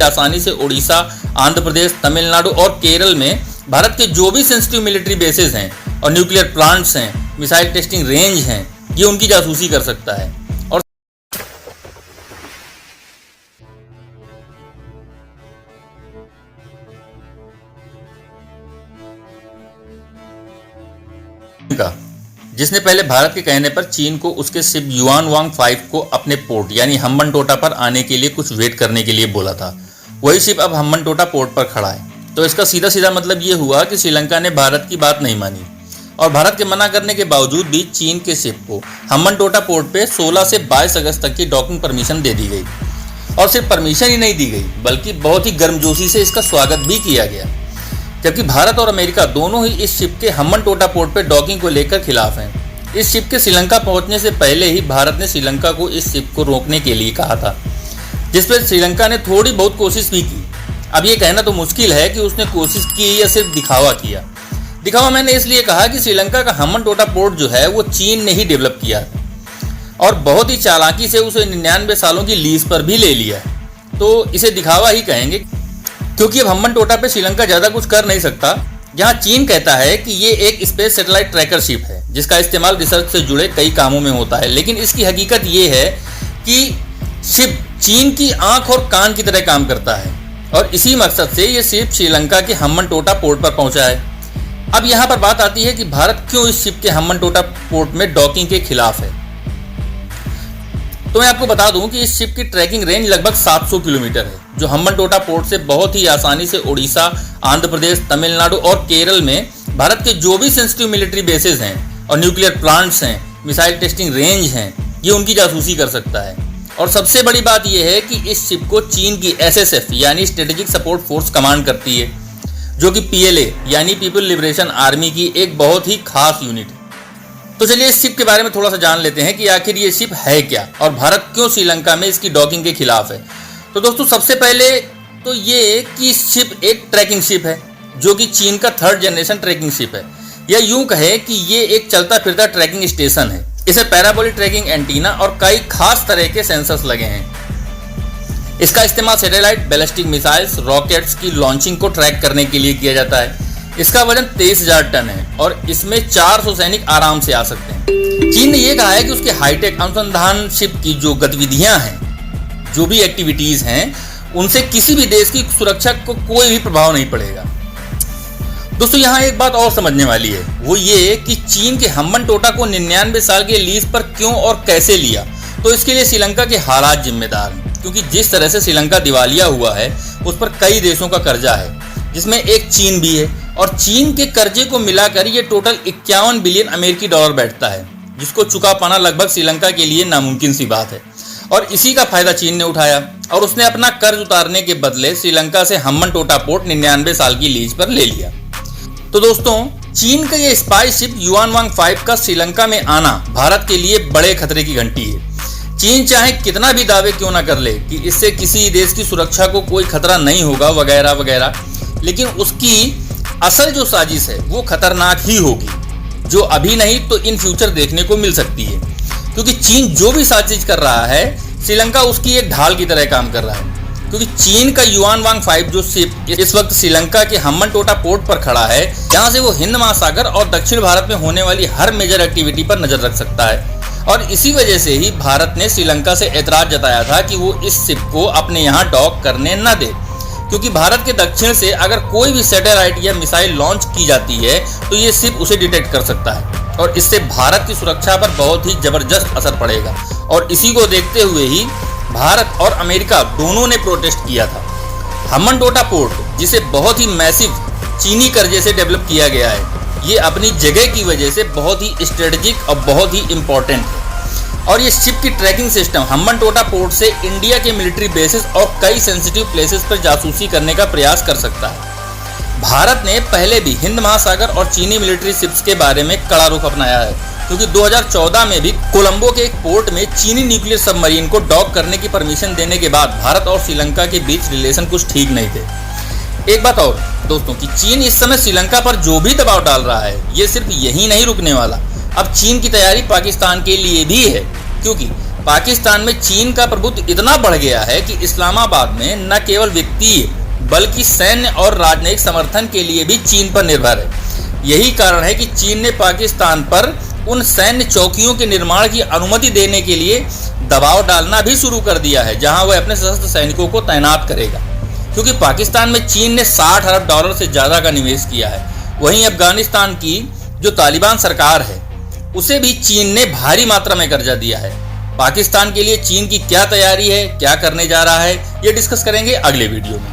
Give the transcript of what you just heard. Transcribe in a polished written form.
आसानी से उड़ीसा, आंध्र प्रदेश, तमिलनाडु और केरल में भारत के जो भी सेंसिटिव मिलिट्री बेसेस हैं और न्यूक्लियर प्लांट्स हैं, मिसाइल टेस्टिंग रेंज हैं, ये उनकी जासूसी कर सकता है। और जिसने पहले भारत के कहने पर चीन को उसके शिप युआनवांग 5 को अपने पोर्ट यानी हम्बनटोटा पर आने के लिए कुछ वेट करने के लिए बोला था, वही शिप अब हम्बनटोटा पोर्ट पर खड़ा है। तो इसका सीधा सीधा मतलब ये हुआ कि श्रीलंका ने भारत की बात नहीं मानी और भारत के मना करने के बावजूद भी चीन के शिप को हम्बनटोटा पोर्ट पे 16 से 22 अगस्त तक की डॉकिंग परमिशन दे दी गई। और सिर्फ परमिशन ही नहीं दी गई बल्कि बहुत ही गर्मजोशी से इसका स्वागत भी किया गया, जबकि भारत और अमेरिका दोनों ही इस शिप के हम्बनटोटा पोर्ट पे डॉकिंग को लेकर खिलाफ हैं। इस शिप के श्रीलंका पहुंचने से पहले ही भारत ने श्रीलंका को इस शिप को रोकने के लिए कहा था, जिस पर श्रीलंका ने थोड़ी बहुत कोशिश भी की। अब ये कहना तो मुश्किल है कि उसने कोशिश की या सिर्फ दिखावा किया। दिखावा मैंने इसलिए कहा कि श्रीलंका का हम्बनटोटा पोर्ट जो है वो चीन ने ही डेवलप किया और बहुत ही चालाकी से उसे 99 सालों की लीज पर भी ले लिया, तो इसे दिखावा ही कहेंगे, क्योंकि अब हम्बनटोटा पे श्रीलंका ज़्यादा कुछ कर नहीं सकता। जहां चीन कहता है कि ये एक स्पेस सैटेलाइट ट्रैकर शिप है जिसका इस्तेमाल रिसर्च से जुड़े कई कामों में होता है, लेकिन इसकी हकीकत ये है कि शिप चीन की आंख और कान की तरह काम करता है और इसी मकसद से ये शिप श्रीलंका के हम्बनटोटा पोर्ट पर पहुंचा है। अब यहाँ पर बात आती है कि भारत क्यों इस शिप के हम्बनटोटा पोर्ट में डॉकिंग के खिलाफ है। तो मैं आपको बता दूं कि इस शिप की ट्रैकिंग रेंज लगभग 700 किलोमीटर है, जो हम्बनटोटा पोर्ट से बहुत ही आसानी से उड़ीसा, आंध्र प्रदेश, तमिलनाडु और केरल में भारत के जो भी सेंसिटिव मिलिट्री बेसेस हैं और न्यूक्लियर प्लांट्स हैं, मिसाइल टेस्टिंग रेंज हैं, ये उनकी जासूसी कर सकता है। और सबसे बड़ी बात यह है कि इस शिप को चीन की SSF यानी स्ट्रेटेजिक सपोर्ट फोर्स कमांड करती है, जो कि PLA यानी पीपल लिबरेशन आर्मी की एक बहुत ही खास यूनिट है। तो चलिए इस शिप के बारे में थोड़ा सा जान लेते हैं कि आखिर ये शिप है क्या और भारत क्यों श्रीलंका में इसकी डॉकिंग के खिलाफ है। तो दोस्तों सबसे पहले तो ये कि शिप एक ट्रैकिंग शिप है जो कि चीन का 3rd जनरेशन ट्रैकिंग शिप है, या यूं कहे कि ये एक चलता फिरता ट्रैकिंग स्टेशन है। इसे पैराबोलिक ट्रैकिंग एंटीना और कई खास तरह के सेंसर्स लगे हैं। इसका इस्तेमाल सैटेलाइट, बैलिस्टिक मिसाइल्स, रॉकेट्स की लॉन्चिंग को ट्रैक करने के लिए किया जाता है। इसका वजन 23,000 टन है और इसमें 400 सैनिक आराम से आ सकते हैं। चीन ने यह कहा है कि उसके हाईटेक अनुसंधान शिप की जो गतिविधियां हैं, जो भी एक्टिविटीज हैं, उनसे किसी भी देश की सुरक्षा को कोई भी प्रभाव नहीं पड़ेगा। दोस्तों यहाँ एक बात और समझने वाली है, वो ये कि चीन के हम्बनटोटा को 99 साल के लीज पर क्यों और कैसे लिया। तो इसके लिए श्रीलंका के हालात जिम्मेदार हैं, क्योंकि जिस तरह से श्रीलंका दिवालिया हुआ है उस पर कई देशों का कर्जा है, जिसमें एक चीन भी है। और चीन के कर्जे को मिलाकर ये टोटल 51 बिलियन अमेरिकी डॉलर बैठता है, जिसको चुका पाना लगभग श्रीलंका के लिए नामुमकिन सी बात है। और इसी का फायदा चीन ने उठाया और उसने अपना कर्ज उतारने के बदले श्रीलंका से हम्बनटोटा पोर्ट 99 साल की लीज पर ले लिया। तो दोस्तों चीन का ये स्पाई शिप युआनवांग 5 का श्रीलंका में आना भारत के लिए बड़े खतरे की घंटी है। चीन चाहे कितना भी दावे क्यों ना कर ले कि इससे किसी देश की सुरक्षा को कोई खतरा नहीं होगा वगैरह वगैरह, लेकिन उसकी असल जो साजिश है वो खतरनाक ही होगी, जो अभी नहीं तो इन फ्यूचर देखने को मिल सकती है। क्योंकि चीन जो भी साजिश कर रहा है, श्रीलंका उसकी एक ढाल की तरह काम कर रहा है। क्योंकि चीन का युआनवांग 5 जो शिप इस वक्त श्रीलंका के हम्बनटोटा पोर्ट पर खड़ा है, जहां से वो हिंद महासागर और दक्षिण भारत में होने वाली हर मेजर एक्टिविटी पर नजर रख सकता है। और इसी वजह से ही भारत ने श्रीलंका से ऐतराज जताया था कि वो इस शिप को अपने यहाँ डॉक करने न दे, क्योंकि भारत के दक्षिण से अगर कोई भी सैटेलाइट या मिसाइल लॉन्च की जाती है तो ये शिप उसे डिटेक्ट कर सकता है और इससे भारत की सुरक्षा पर बहुत ही जबरदस्त असर पड़ेगा। और इसी को देखते हुए ही भारत और अमेरिका दोनों ने प्रोटेस्ट किया था। हम्बनटोटा पोर्ट, जिसे बहुत ही मैसिव चीनी कर्जे से डेवलप किया गया है, ये अपनी जगह की वजह से बहुत ही स्ट्रेटेजिक और बहुत ही इम्पोर्टेंट है। और ये शिप की ट्रैकिंग सिस्टम हम्बनटोटा पोर्ट से इंडिया के मिलिट्री बेसिस और कई सेंसिटिव प्लेसेस पर जासूसी करने का प्रयास कर सकता है। भारत ने पहले भी हिंद महासागर और चीनी मिलिट्री शिप्स के बारे में कड़ा रुख अपनाया है, क्योंकि 2014 में भी कोलंबो के एक पोर्ट में चीनी न्यूक्लियर सबमरीन को डॉक करने की परमिशन देने के बाद भारत और श्रीलंका के बीच रिलेशन कुछ ठीक नहीं थे। एक बात और दोस्तों कि चीन इस समय श्रीलंका पर जो भी दबाव डाल रहा है, ये सिर्फ यही नहीं रुकने वाला। अब चीन की तैयारी पाकिस्तान के लिए भी है, क्योंकि पाकिस्तान में चीन का प्रभुत्व इतना बढ़ गया है कि इस्लामाबाद में न केवल वित्तीय बल्कि सैन्य और राजनयिक समर्थन के लिए भी चीन पर निर्भर है। यही कारण है कि चीन ने पाकिस्तान पर उन सैन्य चौकियों के निर्माण की अनुमति देने के लिए दबाव डालना भी शुरू कर दिया है, जहां वह अपने सशस्त्र सैनिकों को तैनात करेगा। क्योंकि पाकिस्तान में चीन ने 60 अरब डॉलर से ज़्यादा का निवेश किया है। वहीं अफगानिस्तान की जो तालिबान सरकार है उसे भी चीन ने भारी मात्रा में कर्जा दिया है। पाकिस्तान के लिए चीन की क्या तैयारी है, क्या करने जा रहा है, ये डिस्कस करेंगे अगले वीडियो में।